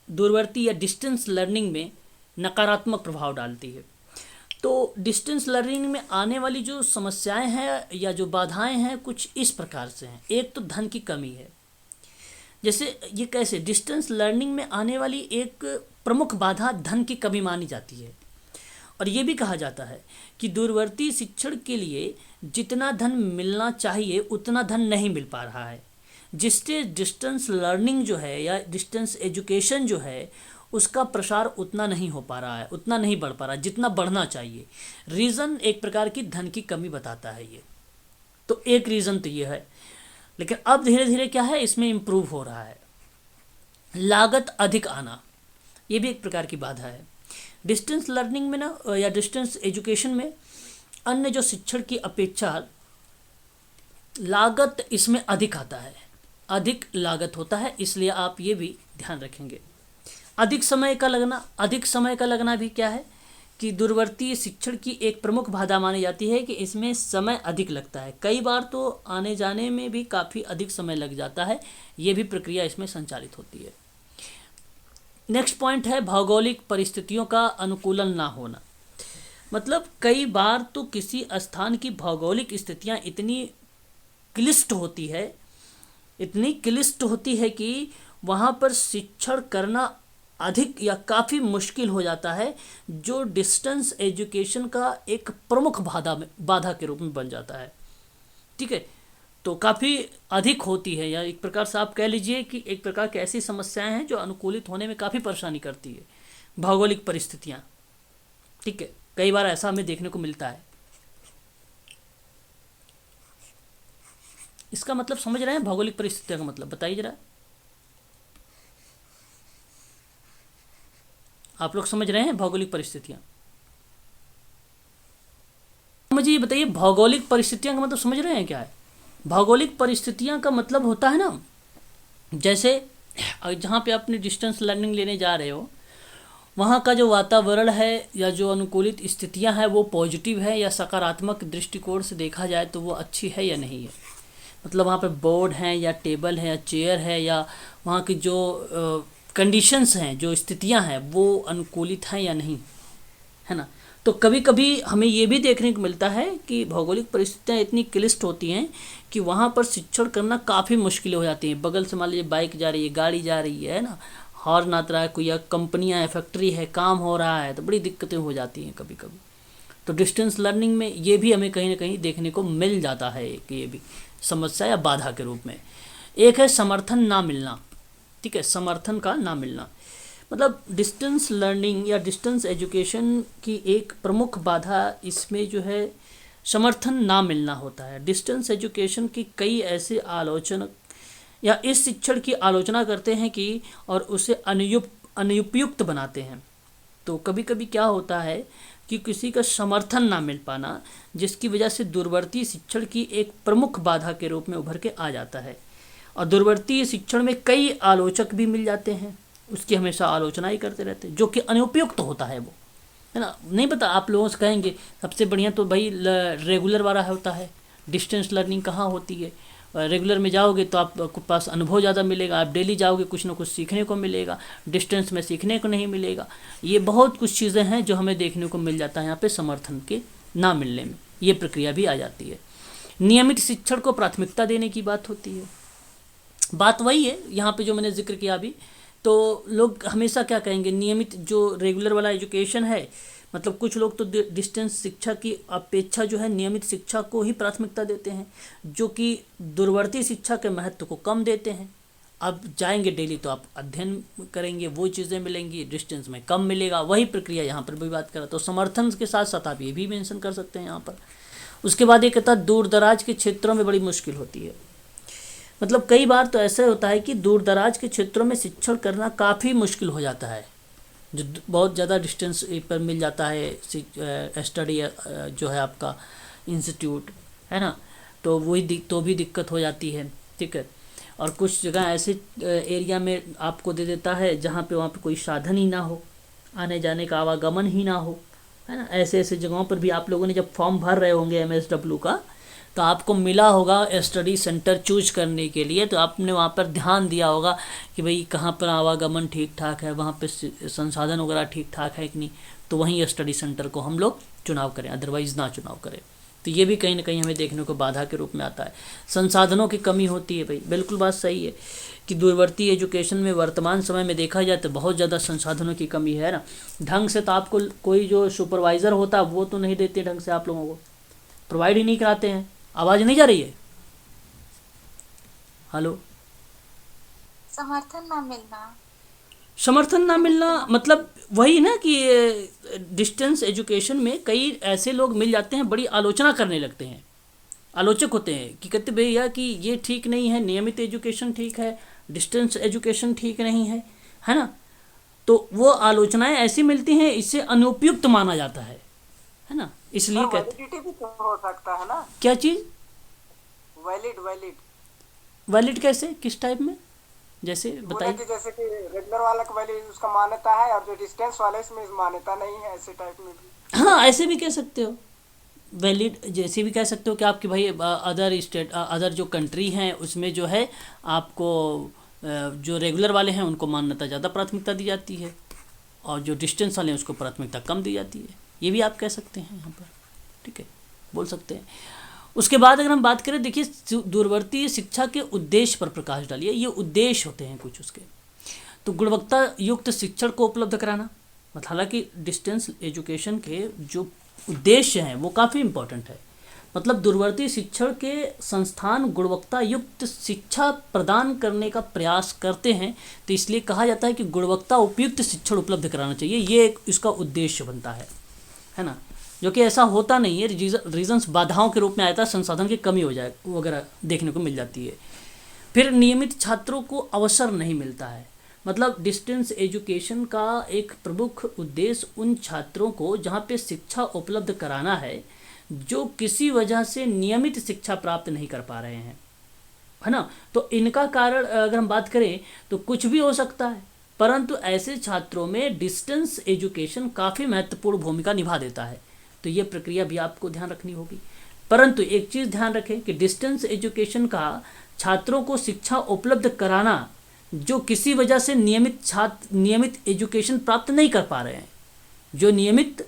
S1: दूरवर्ती या डिस्टेंस लर्निंग में नकारात्मक प्रभाव डालती है। तो डिस्टेंस लर्निंग में आने वाली जो समस्याएं हैं या जो बाधाएं हैं कुछ इस प्रकार से हैं। एक तो धन की कमी है। जैसे ये कैसे, डिस्टेंस लर्निंग में आने वाली एक प्रमुख बाधा धन की कमी मानी जाती है। और ये भी कहा जाता है कि दूरवर्ती शिक्षण के लिए जितना धन मिलना चाहिए उतना धन नहीं मिल पा रहा है, जिससे डिस्टेंस लर्निंग जो है या डिस्टेंस एजुकेशन जो है उसका प्रसार उतना नहीं हो पा रहा है, उतना नहीं बढ़ पा रहा है जितना बढ़ना चाहिए। रीज़न एक प्रकार की धन की कमी बताता है ये, तो एक रीज़न तो ये है। लेकिन अब धीरे धीरे क्या है, इसमें इम्प्रूव हो रहा है। लागत अधिक आना, ये भी एक प्रकार की बाधा है। डिस्टेंस लर्निंग में ना या डिस्टेंस एजुकेशन में अन्य जो शिक्षण की अपेक्षा लागत इसमें अधिक आता है, अधिक लागत होता है, इसलिए आप ये भी ध्यान रखेंगे। अधिक समय का लगना भी क्या है कि दूरवर्ती शिक्षण की एक प्रमुख बाधा मानी जाती है कि इसमें समय अधिक लगता है। कई बार तो आने जाने में भी काफ़ी अधिक समय लग जाता है, ये भी प्रक्रिया इसमें संचालित होती है। नेक्स्ट पॉइंट है भौगोलिक परिस्थितियों का अनुकूलन ना होना। मतलब कई बार तो किसी स्थान की भौगोलिक स्थितियाँ इतनी क्लिष्ट होती है कि वहाँ पर शिक्षण करना अधिक या काफ़ी मुश्किल हो जाता है, जो डिस्टेंस एजुकेशन का एक प्रमुख बाधा के रूप में बन जाता है, ठीक है। तो काफ़ी अधिक होती है, या एक प्रकार से आप कह लीजिए कि एक प्रकार की ऐसी समस्याएं हैं जो अनुकूलित होने में काफ़ी परेशानी करती है, भौगोलिक परिस्थितियाँ, ठीक है। कई बार ऐसा हमें देखने को मिलता है। इसका मतलब समझ रहे हैं, भौगोलिक परिस्थितियों का मतलब बताइए जरा, आप लोग समझ रहे हैं भौगोलिक परिस्थितियाँ? मुझे ये बताइए भौगोलिक परिस्थितियाँ का मतलब समझ रहे हैं क्या है? भौगोलिक परिस्थितियाँ का मतलब होता है ना, जैसे जहाँ पे अपने डिस्टेंस लर्निंग लेने जा रहे हो वहाँ का जो वातावरण है या जो अनुकूलित स्थितियाँ हैं वो पॉजिटिव है या सकारात्मक दृष्टिकोण से देखा जाए तो वो अच्छी है या नहीं है। मतलब वहाँ पे बोर्ड हैं या टेबल है या चेयर है या वहाँ की जो कंडीशंस हैं, जो स्थितियाँ हैं वो अनुकूलित हैं या नहीं, है ना। तो कभी कभी हमें ये भी देखने को मिलता है कि भौगोलिक परिस्थितियाँ इतनी क्लिष्ट होती हैं कि वहाँ पर शिक्षण करना काफ़ी मुश्किल हो जाती हैं। बगल से मान लीजिए बाइक जा रही है, गाड़ी जा रही है ना, हॉर्न आता रहा है, कोई या कंपनियाँ है, फैक्ट्री है, काम हो रहा है, तो बड़ी दिक्कतें हो जाती हैं कभी कभी। तो डिस्टेंस लर्निंग में ये भी हमें कहीं ना कहीं देखने को मिल जाता है कि ये भी समस्या या बाधा के रूप में। एक है समर्थन ना मिलना, ठीक है, समर्थन का ना मिलना। मतलब डिस्टेंस लर्निंग या डिस्टेंस एजुकेशन की एक प्रमुख बाधा इसमें जो है समर्थन ना मिलना होता है। डिस्टेंस एजुकेशन की कई ऐसे आलोचक या इस शिक्षण की आलोचना करते हैं कि और उसे अनुपयुक्त बनाते हैं। तो कभी कभी क्या होता है कि किसी का समर्थन ना मिल पाना, जिसकी वजह से दूरवर्ती शिक्षण की एक प्रमुख बाधा के रूप में उभर के आ जाता है। और दूरवर्ती शिक्षण में कई आलोचक भी मिल जाते हैं, उसकी हमेशा आलोचना ही करते रहते हैं, जो कि अनुपयुक्त होता है वो, है ना। नहीं पता, आप लोगों से कहेंगे सबसे बढ़िया तो भाई रेगुलर वाला होता है, डिस्टेंस लर्निंग कहाँ होती है। रेगुलर में जाओगे तो आपके पास अनुभव ज़्यादा मिलेगा, आप डेली जाओगे कुछ ना कुछ सीखने को मिलेगा, डिस्टेंस में सीखने को नहीं मिलेगा। ये बहुत कुछ चीज़ें हैं जो हमें देखने को मिल जाता है यहाँ पे समर्थन के ना मिलने में, ये प्रक्रिया भी आ जाती है। नियमित शिक्षण को प्राथमिकता देने की बात होती है। बात वही है यहाँ पे जो मैंने जिक्र किया अभी। तो लोग हमेशा क्या कहेंगे, नियमित जो रेगुलर वाला एजुकेशन है, मतलब कुछ लोग तो डिस्टेंस शिक्षा की अपेक्षा जो है नियमित शिक्षा को ही प्राथमिकता देते हैं, जो कि दूरवर्ती शिक्षा के महत्व को कम देते हैं। अब जाएंगे डेली तो आप अध्ययन करेंगे, वो चीज़ें मिलेंगी, डिस्टेंस में कम मिलेगा। वही प्रक्रिया यहाँ पर भी बात करें तो समर्थन के साथ साथ आप ये भी मेंशन कर सकते हैं यहाँ पर। उसके बाद ये कहता है दूर दराज के क्षेत्रों में बड़ी मुश्किल होती है। मतलब कई बार तो ऐसा होता है कि दूर दराज के क्षेत्रों में शिक्षण करना काफ़ी मुश्किल हो जाता है, जो बहुत ज़्यादा डिस्टेंस पर मिल जाता है स्टडी जो है आपका इंस्टीट्यूट, है ना। तो वही तो भी दिक्कत हो जाती है, ठीक है। और कुछ जगह ऐसे एरिया में आपको दे देता है जहाँ पे वहाँ पे कोई साधन ही ना हो, आने जाने का आवागमन ही ना हो, है ना। ऐसे ऐसे जगहों पर भी आप लोगों ने जब फॉर्म भर रहे होंगे MSW का, तो आपको मिला होगा स्टडी सेंटर चूज करने के लिए, तो आपने वहाँ पर ध्यान दिया होगा कि भाई कहाँ पर आवागमन ठीक ठाक है, वहाँ पे संसाधन वगैरह ठीक ठाक है कि नहीं, तो वहीं स्टडी सेंटर को हम लोग चुनाव करें, अदरवाइज़ ना चुनाव करें। तो ये भी कहीं ना कहीं हमें देखने को बाधा के रूप में आता है। संसाधनों की कमी होती है भाई, बिल्कुल बात सही है कि दूरवर्ती एजुकेशन में वर्तमान समय में देखा जाए तो बहुत ज़्यादा संसाधनों की कमी है ना। ढंग से तो आपको कोई जो सुपरवाइज़र होता है वो तो नहीं देते ढंग से, आप लोगों को प्रोवाइड ही नहीं कराते हैं। आवाज़ नहीं जा रही है? हेलो।
S4: समर्थन ना मिलना,
S1: समर्थन ना मिलना मतलब वही ना कि डिस्टेंस एजुकेशन में कई ऐसे लोग मिल जाते हैं, बड़ी आलोचना करने लगते हैं, आलोचक होते हैं कि कहते भैया कि ये ठीक नहीं है, नियमित एजुकेशन ठीक है, डिस्टेंस एजुकेशन ठीक नहीं है ना। तो वो आलोचनाएं ऐसी मिलती हैं, इससे अनुपयुक्त माना जाता है ना, इसलिए कहते हैं।
S3: वैलिडिटी भी तो हो सकता है ना।
S1: क्या चीज़?
S3: वैलिड
S1: वैलिड कैसे, किस टाइप में, जैसे बताइए।
S3: जैसे कि रेगुलर वाला का वैलिड उसका मान्यता है और जो डिस्टेंस वाला इसमें मान्यता नहीं है, ऐसे टाइप में भी।
S1: हाँ, ऐसे भी कह सकते हो, वैलिड जैसे भी कह सकते हो कि आपकी भाई अदर जो कंट्री हैं उसमें जो है आपको जो रेगुलर वाले हैं उनको मान्यता ज़्यादा प्राथमिकता दी जाती है और जो डिस्टेंस वाले हैं उसको प्राथमिकता कम दी जाती है। ये भी आप कह सकते हैं यहाँ पर, ठीक है, बोल सकते हैं। उसके बाद अगर हम बात करें, देखिए दूरवर्ती शिक्षा के उद्देश्य पर प्रकाश डालिए। ये उद्देश्य होते हैं कुछ उसके, तो गुणवत्ता युक्त शिक्षण को उपलब्ध कराना। मतलब हालांकि डिस्टेंस एजुकेशन के जो उद्देश्य हैं वो काफ़ी इम्पोर्टेंट है। मतलब दूरवर्ती शिक्षण के संस्थान गुणवत्ता युक्त शिक्षा प्रदान करने का प्रयास करते हैं, तो इसलिए कहा जाता है कि गुणवत्ता उपयुक्त शिक्षण उपलब्ध कराना चाहिए। ये एक इसका उद्देश्य बनता है ना, जो कि ऐसा होता नहीं है। रीजंस बाधाओं के रूप में आता है, संसाधन की कमी हो जाए वगैरह देखने को मिल जाती है। फिर नियमित छात्रों को अवसर नहीं मिलता है। मतलब डिस्टेंस एजुकेशन का एक प्रमुख उद्देश्य उन छात्रों को जहाँ पे शिक्षा उपलब्ध कराना है जो किसी वजह से नियमित शिक्षा प्राप्त नहीं कर पा रहे हैं, है ना। तो इनका कारण अगर हम बात करें तो कुछ भी हो सकता है, परंतु ऐसे छात्रों में डिस्टेंस एजुकेशन काफ़ी महत्वपूर्ण भूमिका निभा देता है। तो ये प्रक्रिया भी आपको ध्यान रखनी होगी। परंतु एक चीज़ ध्यान रखें कि डिस्टेंस एजुकेशन का छात्रों को शिक्षा उपलब्ध कराना जो किसी वजह से नियमित एजुकेशन प्राप्त नहीं कर पा रहे हैं, जो नियमित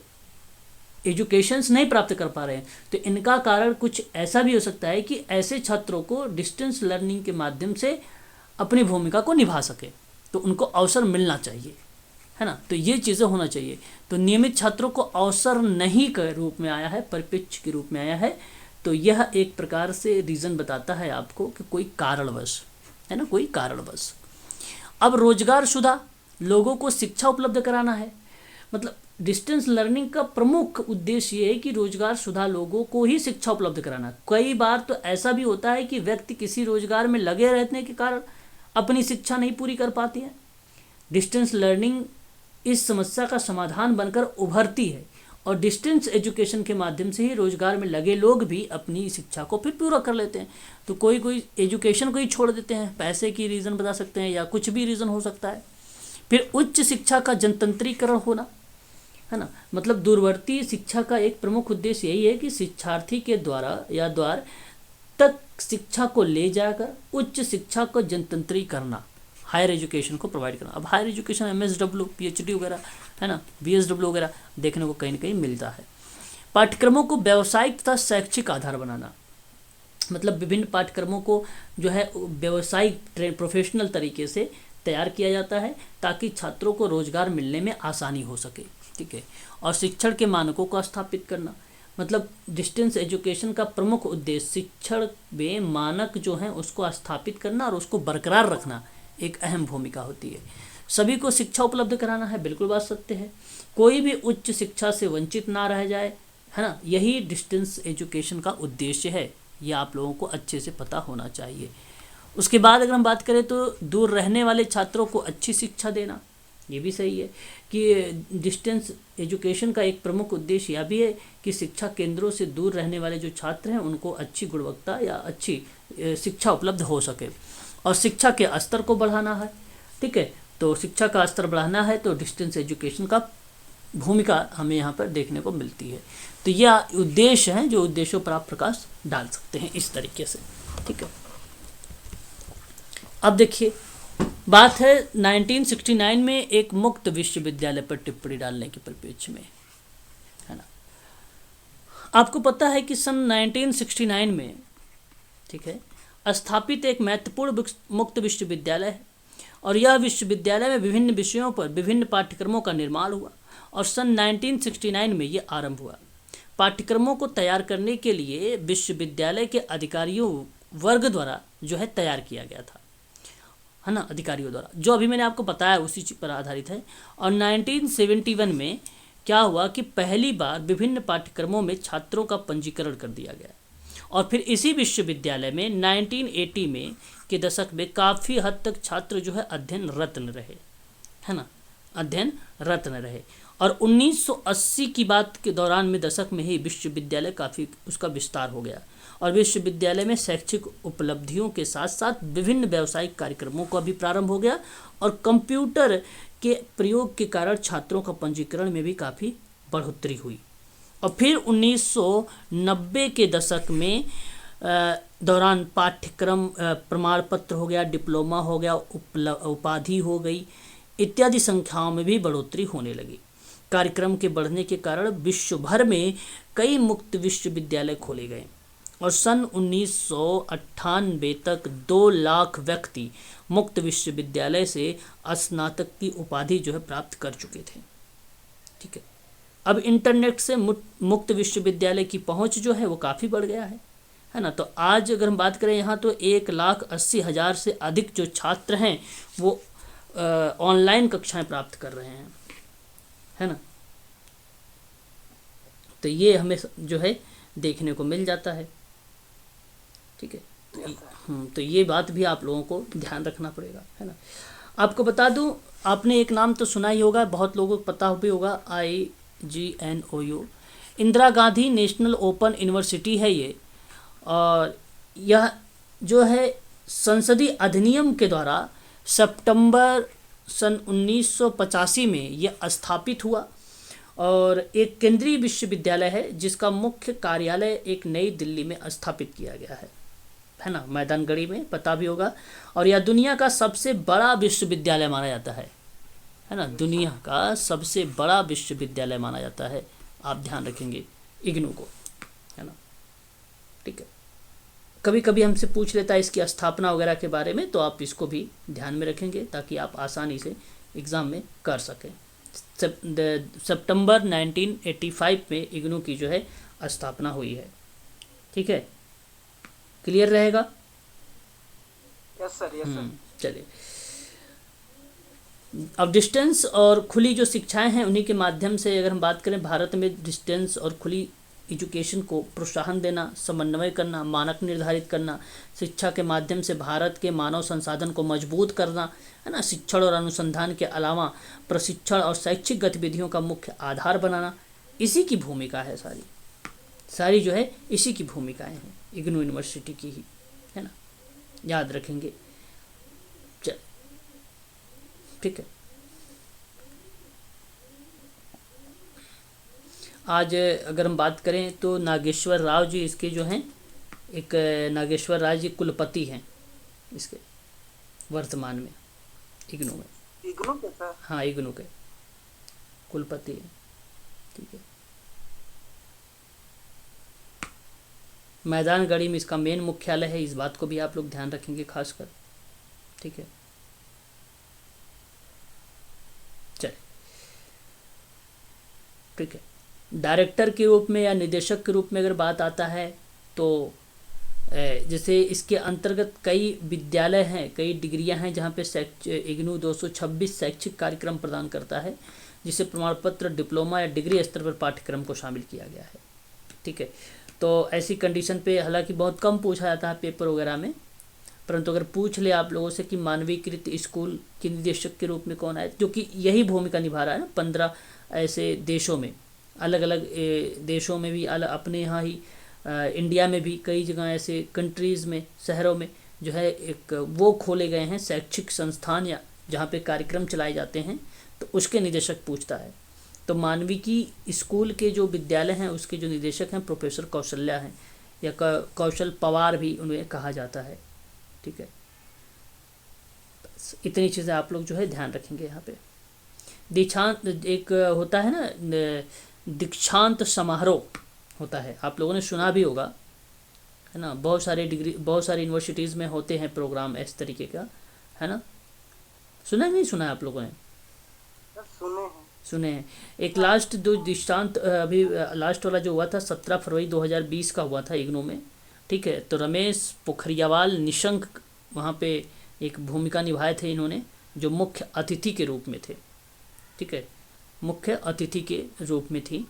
S1: एजुकेशंस नहीं प्राप्त कर पा रहे हैं, तो इनका कारण कुछ ऐसा भी हो सकता है कि ऐसे छात्रों को डिस्टेंस लर्निंग के माध्यम से अपनी भूमिका को निभा सके, तो उनको अवसर मिलना चाहिए। है ना। तो ये चीज़ें होना चाहिए। तो नियमित छात्रों को अवसर नहीं के रूप में आया है, परिप्रेक्ष्य के रूप में आया है। तो यह एक प्रकार से रीज़न बताता है आपको कि कोई कारणवश, है ना, कोई कारणवश। अब रोजगारशुदा लोगों को शिक्षा उपलब्ध कराना है। मतलब डिस्टेंस लर्निंग का प्रमुख उद्देश्य ये है कि रोजगारशुदा लोगों को ही शिक्षा उपलब्ध कराना। कई बार तो ऐसा भी होता है कि व्यक्ति किसी रोजगार में लगे रहने के कारण अपनी शिक्षा नहीं पूरी कर पाती है। डिस्टेंस लर्निंग इस समस्या का समाधान बनकर उभरती है और डिस्टेंस एजुकेशन के माध्यम से ही रोजगार में लगे लोग भी अपनी शिक्षा को फिर पूरा कर लेते हैं। तो कोई एजुकेशन को ही छोड़ देते हैं, पैसे की रीज़न बता सकते हैं या कुछ भी रीज़न हो सकता है। फिर उच्च शिक्षा का जनतंत्रीकरण होना, है ना। मतलब दूरवर्ती शिक्षा का एक प्रमुख उद्देश्य यही है कि शिक्षार्थी के द्वार तक शिक्षा को ले जाकर उच्च शिक्षा को जनतंत्री करना, हायर एजुकेशन को प्रोवाइड करना। अब हायर एजुकेशन MSW, PhD वगैरह, है ना, BSW वगैरह देखने को कहीं ना कहीं मिलता है। पाठ्यक्रमों को व्यावसायिक तथा शैक्षिक आधार बनाना, मतलब विभिन्न पाठ्यक्रमों को जो है व्यावसायिक प्रोफेशनल तरीके से तैयार किया जाता है ताकि छात्रों को रोजगार मिलने में आसानी हो सके, ठीक है। और शिक्षण के मानकों को स्थापित करना, मतलब डिस्टेंस एजुकेशन का प्रमुख उद्देश्य शिक्षण में मानक जो हैं उसको स्थापित करना और उसको बरकरार रखना एक अहम भूमिका होती है। सभी को शिक्षा उपलब्ध कराना है, बिल्कुल बात सत्य है। कोई भी उच्च शिक्षा से वंचित ना रह जाए, है ना, यही डिस्टेंस एजुकेशन का उद्देश्य है। ये आप लोगों को अच्छे से पता होना चाहिए। उसके बाद अगर हम बात करें तो दूर रहने वाले छात्रों को अच्छी शिक्षा देना, ये भी सही है कि डिस्टेंस एजुकेशन का एक प्रमुख उद्देश्य यह भी है कि शिक्षा केंद्रों से दूर रहने वाले जो छात्र हैं उनको अच्छी गुणवत्ता या अच्छी शिक्षा उपलब्ध हो सके। और शिक्षा के स्तर को बढ़ाना है, ठीक है। तो शिक्षा का स्तर बढ़ाना है तो डिस्टेंस एजुकेशन का भूमिका हमें यहाँ पर देखने को मिलती है। तो यह उद्देश्य हैं जो उद्देश्यों पर आप प्रकाश डाल सकते हैं इस तरीके से, ठीक है। अब देखिए, बात है 1969 में एक मुक्त विश्वविद्यालय पर टिप्पणी डालने के परिप्रेक्ष्य में, है ना। आपको पता है कि सन 1969 में, ठीक है, स्थापित एक महत्वपूर्ण मुक्त विश्वविद्यालय है और यह विश्वविद्यालय में विभिन्न विषयों पर विभिन्न पाठ्यक्रमों का निर्माण हुआ और सन 1969 में ये आरंभ हुआ। पाठ्यक्रमों को तैयार करने के लिए विश्वविद्यालय के अधिकारियों वर्ग द्वारा जो है तैयार किया गया था, है ना, अधिकारियों द्वारा, जो अभी मैंने आपको बताया उसी चीज पर आधारित है। और 1971 में क्या हुआ कि पहली बार विभिन्न पाठ्यक्रमों में छात्रों का पंजीकरण कर दिया गया और फिर इसी विश्वविद्यालय में 1980 में के दशक में काफ़ी हद तक छात्र जो है अध्ययनरत रहे, है ना, अध्ययनरत रहे। और 1980 की बात के दौरान में दशक में ही विश्वविद्यालय काफ़ी उसका विस्तार हो गया और विश्वविद्यालय में शैक्षिक उपलब्धियों के साथ साथ विभिन्न व्यावसायिक कार्यक्रमों का भी प्रारंभ हो गया और कंप्यूटर के प्रयोग के कारण छात्रों का पंजीकरण में भी काफ़ी बढ़ोतरी हुई। और फिर 1990 के दशक में दौरान पाठ्यक्रम प्रमाण पत्र हो गया, डिप्लोमा हो गया, उपाधि हो गई इत्यादि संख्याओं में भी बढ़ोतरी होने लगी। कार्यक्रम के बढ़ने के कारण विश्व भर में कई मुक्त विश्वविद्यालय खोले गए और सन 1998 तक 2 लाख व्यक्ति मुक्त विश्वविद्यालय से स्नातक की उपाधि जो है प्राप्त कर चुके थे, ठीक है। अब इंटरनेट से मुक्त विश्वविद्यालय की पहुंच जो है वो काफ़ी बढ़ गया है ना। तो आज अगर हम बात करें यहाँ तो 1,80,000 से अधिक जो छात्र हैं वो ऑनलाइन कक्षाएं प्राप्त कर रहे हैं, है ना। तो ये हमें जो है देखने को मिल जाता है, ठीक है। तो ये बात भी आप लोगों को ध्यान रखना पड़ेगा, है ना। आपको बता दूं, आपने एक नाम तो सुना ही होगा, बहुत लोगों को पता भी होगा, IGNOU, Indira Gandhi national open university है ये। और यह जो है संसदीय अधिनियम के द्वारा सितंबर सन 1985 में यह स्थापित हुआ और एक केंद्रीय विश्वविद्यालय है जिसका मुख्य कार्यालय एक नई दिल्ली में स्थापित किया गया है ना, मैदानगढ़ी में, पता भी होगा। और यह दुनिया का सबसे बड़ा विश्वविद्यालय माना जाता है ना, दुनिया का सबसे बड़ा विश्वविद्यालय माना जाता है। आप ध्यान रखेंगे इग्नू को, है ना, ठीक है। कभी कभी हमसे पूछ लेता है इसकी स्थापना वगैरह के बारे में, तो आप इसको भी ध्यान में रखेंगे ताकि आप आसानी से एग्ज़ाम में कर सकें। सितंबर 1985 में इग्नू की जो है स्थापना हुई है। ठीक है, क्लियर रहेगा?
S3: Yes sir, yes sir.
S1: चलिए, अब डिस्टेंस और खुली जो शिक्षाएं हैं उन्हीं के माध्यम से अगर हम बात करें, भारत में डिस्टेंस और खुली एजुकेशन को प्रोत्साहन देना, समन्वय करना, मानक निर्धारित करना, शिक्षा के माध्यम से भारत के मानव संसाधन को मजबूत करना, है ना, शिक्षण और अनुसंधान के अलावा प्रशिक्षण और शैक्षिक गतिविधियों का मुख्य आधार बनाना, इसी की भूमिका है। सारी जो है इसी की भूमिकाएं हैं, इग्नू यूनिवर्सिटी की ही, है ना, याद रखेंगे। चल, ठीक है। आज अगर हम बात करें तो नागेश्वर राव जी इसके जो हैं, एक नागेश्वर राव जी कुलपति हैं इसके वर्तमान में इग्नू में।
S3: इग्नू के सर?
S1: हाँ, इग्नू के कुलपति हैं। ठीक है, मैदानगढ़ी में इसका मेन मुख्यालय है, इस बात को भी आप लोग ध्यान रखेंगे खासकर। ठीक है, चलिए, ठीक है। डायरेक्टर के रूप में या निदेशक के रूप में अगर बात आता है तो जैसे इसके अंतर्गत कई विद्यालय हैं, कई डिग्रियां हैं जहां पे इग्नू 226 शैक्षिक कार्यक्रम प्रदान करता है, जिसे प्रमाण पत्र, डिप्लोमा या डिग्री स्तर पर पाठ्यक्रम को शामिल किया गया है। ठीक है, तो ऐसी कंडीशन पे हालांकि बहुत कम पूछा जाता है पेपर वगैरह में, परंतु अगर पूछ ले आप लोगों से कि मानवीकृत स्कूल के निदेशक के रूप में कौन है, जो कि यही भूमिका निभा रहा है ना 15 ऐसे देशों में, अलग अलग देशों में भी, अपने यहाँ ही इंडिया में भी कई जगह ऐसे कंट्रीज़ में, शहरों में जो है एक वो खोले गए हैं शैक्षिक संस्थान या जहाँ पे कार्यक्रम चलाए जाते हैं, तो उसके निदेशक पूछता है। तो मानविकी स्कूल के जो विद्यालय हैं उसके जो निदेशक हैं प्रोफेसर कौशल्या हैं, या कौशल पवार भी उन्हें कहा जाता है। ठीक है, इतनी चीज़ें आप लोग जो है ध्यान रखेंगे। यहाँ पे दीक्षांत एक होता है ना, दीक्षांत समारोह होता है, आप लोगों ने सुना भी होगा, है ना, बहुत सारी यूनिवर्सिटीज़ में होते हैं प्रोग्राम इस तरीके का, है ना, सुना है नहीं सुना है आप लोगों ने? सुने हैं। एक लास्ट जो दीक्षांत अभी लास्ट वाला जो हुआ था 17 फरवरी 2020 का हुआ था इग्नू में। ठीक है, तो रमेश पोखरियावाल निशंक वहाँ पे एक भूमिका निभाए थे इन्होंने, जो मुख्य अतिथि के रूप में थे। ठीक है, मुख्य अतिथि के रूप में थी।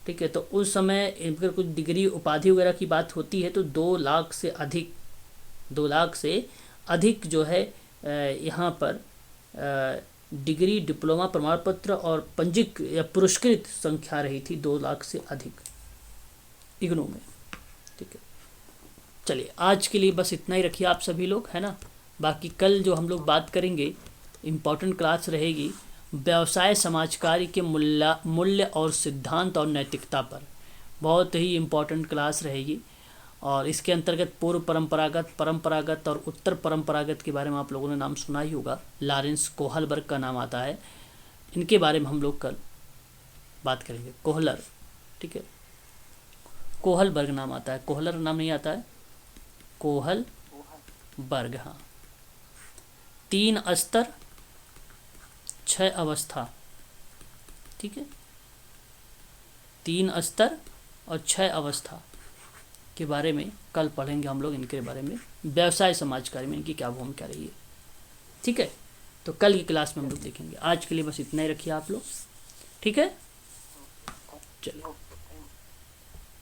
S1: ठीक है, तो उस समय अगर कुछ डिग्री उपाधि वगैरह की बात होती है तो 2 लाख से अधिक जो है यहाँ पर डिग्री, डिप्लोमा, प्रमाण पत्र और पंजीक या पुरस्कृत संख्या रही थी 2 लाख से अधिक इग्नू में। ठीक है, चलिए आज के लिए बस इतना ही रखिए आप सभी लोग, है ना। बाकी कल जो हम लोग बात करेंगे, इम्पोर्टेंट क्लास रहेगी व्यवसाय समाज कार्य के मूल्य और सिद्धांत और नैतिकता पर। बहुत ही इम्पोर्टेंट क्लास रहेगी, और इसके अंतर्गत पूर्व परंपरागत और उत्तर परंपरागत के बारे में आप लोगों ने नाम सुना ही होगा। लॉरेंस कोहलबर्ग का नाम आता है, इनके बारे में हम लोग कल बात करेंगे। कोहलर, ठीक है, कोहलबर्ग नाम आता है, कोहलर नाम नहीं आता है, कोहलबर्ग। हाँ, 3 स्तर 6 अवस्था। ठीक है, 3 स्तर और 6 अवस्था के बारे में कल पढ़ेंगे हम लोग, इनके बारे में व्यवसाय समाज कार्य में इनकी क्या भूमिका रही है। ठीक है, तो कल की क्लास में हम लोग देखेंगे। आज के लिए बस इतना ही रखिए आप लोग, ठीक है, चलो।